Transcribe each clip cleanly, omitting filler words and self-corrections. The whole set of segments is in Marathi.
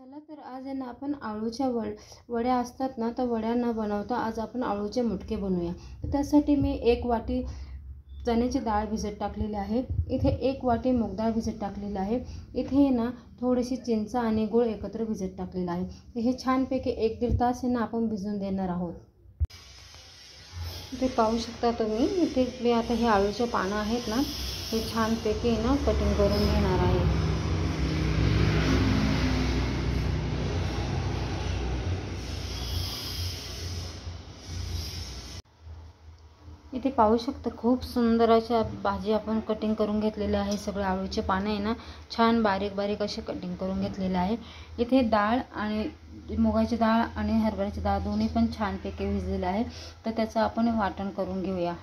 चला तर आज आहे ना आपण आळूच्या वड्या असतात ना, तर वड्या न बनवता आज आपण आळूचे मुटके बनवूया। तर त्यासाठी मी 1 वाटी चण्याची डाळ भिजत टाकलेली आहे। इथे 1 वाटी मूग डाळ भिजत टाकलेली आहे। इथे ना थोडीशी चिंच आणि गूळ एकत्र भिजत टाकलेला आहे। तर हे छानपैकी 1-1.5 तास आहे ना आपण भिजवून देणार आहोत। इथे पाहू शकता तुम्ही, इथे मी आता हे आळूचे पानं आहेत ना, हे छानपैकी ना कटिंग करून घेणार आहे। इथे पाहू शकता खूप सुंदर अशा भाजी आपण कटिंग करून घेतलेले आहे। सगळे आळूचे पानं आहे ना छान बारीक बारीक असे कटिंग करून घेतलेले आहे। इथे डाळ आणि मुगाची डाळ आणि हरभऱ्याची डाळ दोन्ही पण छानपैकी भिजलेले आहे। तर त्याचं आपण वाटण करून घेऊया।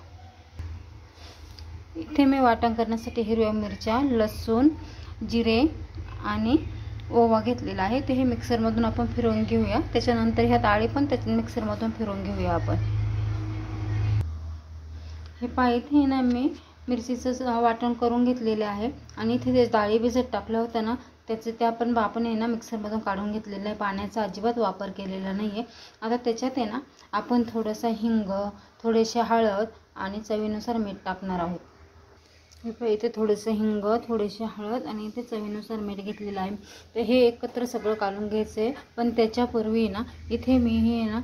इथे मी वाटण करण्यासाठी हिरव्या मिरच्या, लसूण, जिरे आणि ओवा घेतलेला आहे। ते हे मिक्सरमधून आपण फिरवून घेऊया। त्याच्यानंतर ह्या डाळी पण त्या मिक्सरमधून फिरवून घेऊया आपण। हे पहा, इथे ना मी मिरचीचं वाटण करून घेतलेले आहे आणि इथे जे डाळी भिजत टाकल्या होत्या ना त्याचे ते आपण आहे ना मिक्सरमधून काढून घेतलेलं आहे। पाण्याचा अजिबात वापर केलेला नाही आहे। आता त्याच्यात आहे ना आपण थोडंसं हिंग, थोडेसे हळद आणि चवीनुसार मीठ टाकणार आहोत। हे पहा, इथे थोडंसं हिंग, थोडेसे हळद आणि इथे चवीनुसार मीठ घेतलेलं आहे। तर हे एकत्र सगळं काढून घ्यायचं आहे। पण त्याच्यापूर्वी ना इथे मी हे ना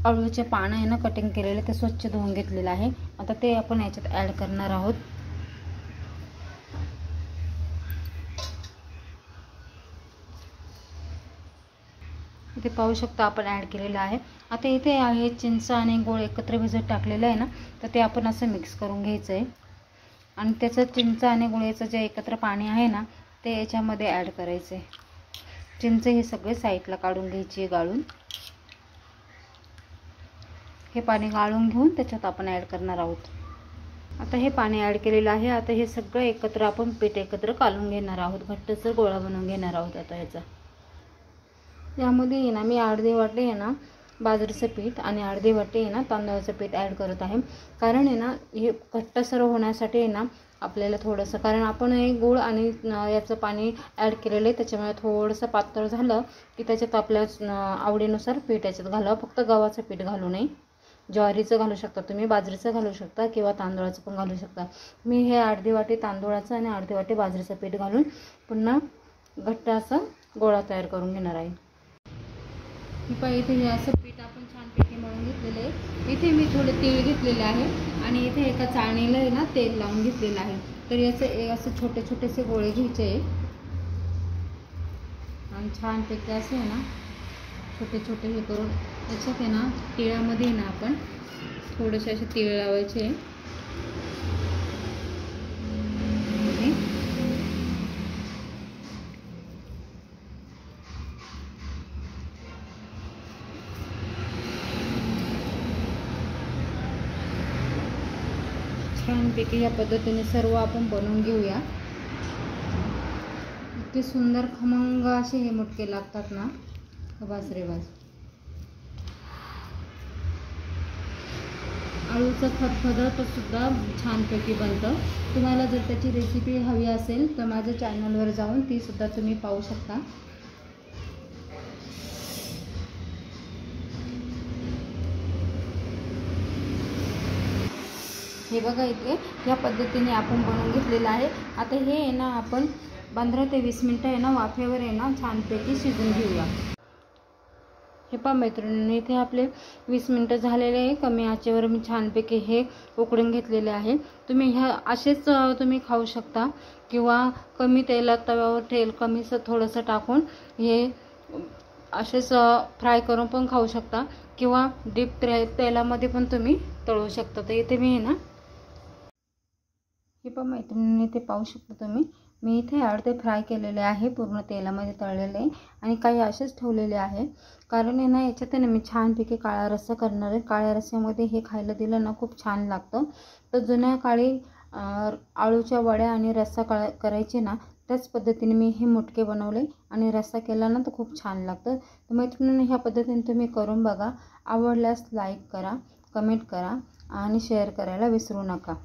आळूचे पानं आहे ना कटिंग केलेले ते स्वच्छ धुवून घेतलेलं आहे। आता ते आपण याच्यात ॲड करणार आहोत। इथे पाहू शकता आपण ॲड केलेलं आहे। आता इथे आहे चिंच आणि गूळ एकत्र भिजत टाकलेलं आहे ना, तर ते आपण असं मिक्स करून घ्यायचं आहे आणि त्याचं चिंच आणि गुळाचं जे एकत्र पाणी आहे ना ते याच्यामध्ये ॲड करायचं आहे। चिंच हे सगळे साईडला काढून घ्यायची गाळून। हे पाणी गाळून घेऊन त्याच्यात आपण ॲड करणार आहोत। आता हे पाणी ॲड केलेलं आहे। आता हे सगळं एकत्र आपण पीठ एकत्र कालून घेणार आहोत। घट्टसर गोळा बनवून घेणार आहोत। आता याचा यामध्ये ना मी अर्धी वाटी आहे ना बाजरीचं पीठ आणि अर्धी वाटी आहे ना तांदळाचं पीठ ॲड करत आहे। कारण आहे ना हे घट्टसर होण्यासाठी आहे ना आपल्याला थोडंसं, कारण आपण हे गूळ आणि याचं पाणी ॲड केलेलं आहे त्याच्यामुळे थोडंसं पातळ झालं की त्याच्यात आपल्या आवडीनुसार पीठ याच्यात घालावं। फक्त गव्हाचं पीठ घालू नये। ज्वारीचं घालू शकता तुम्ही, बाजरीचं घालू शकता किंवा तांदळाचं पण घालू शकता। मी हे अर्धी वाटी तांदूळाचं आणि अर्धी वाटी बाजरीचं पीठ घालून पुन्हा घट्ट असं गोळा तयार करून घेणार आहे। इथे हे असं पीठ आपण छानपैकी मळून घेतलेलं आहे। इथे मी थोडे तीळ घेतलेले आहे आणि इथे एका चाळणीला आहे ना तेल लावून घेतलेलं आहे। तर याचे असे छोटे छोटेसे गोळे घ्यायचे आहे आणि छानपैकी असे आहे ना छोटे छोटे हे करून त्याच्यात आहे ना तिळामध्ये आहे ना आपण थोडेसे असे तीळ लावायचे आहे। छानपैकी या पद्धतीने सर्व आपण बनवून घेऊया। इतके सुंदर खमंग असे हे मुटके लागतात ना, बस रे बस। आळूचं फतफदं सुद्धा छानपैकी बनतं। तुम्हाला जर त्याची रेसिपी हवी असेल तर माझ्या चॅनलवर जाऊन ती सुद्धा तुम्ही पाहू शकता। हे बघा, इथे या पद्धतीने आपण बनवून घेतलेलं आहे। आता हे आहे ना आपण 15 ते 20 मिनिटं आहे ना वाफेवर आहे ना छानपैकी शिजवून घेऊया। हे पहा मैत्रिणींनो, इथे आपले 20 मिनिटं झालेले आहे। कमी आचेवर मी छानपैकी हे उकडून घेतलेले आहे। तुम्ही ह्या असेच तुम्ही खाऊ शकता किंवा कमी तेलात तव्यावर तेल कमीसं थोडंसं टाकून हे असेच फ्राय करून पण खाऊ शकता किंवा डीप तेलामध्ये पण तुम्ही तळू शकता। तर इथे मी आहे ना हे पण मैत्रिणींनी ते पाहू शकता तुम्ही, मी इथे अर्धे फ्राय केलेले आहे, पूर्ण तेलामध्ये तळलेले आणि काही असेच ठेवलेले आहे। कारण आहे ना याच्यात आहे ना मी छानपैकी काळा रस्सा करणार आहे। काळ्या रस्स्यामध्ये हे खायला दिलं ना खूप छान लागतं। तर जुन्या काळी आळूच्या वड्या आणि रस्सा करायचे ना त्याच पद्धतीने मी हे मुटके बनवले आणि रस्सा केला ना तर खूप छान लागतं। तर मैत्रिणींनो, ह्या पद्धतीने तुम्ही करून बघा। आवडल्यास लाईक करा, कमेंट करा आणि शेअर करायला विसरू नका।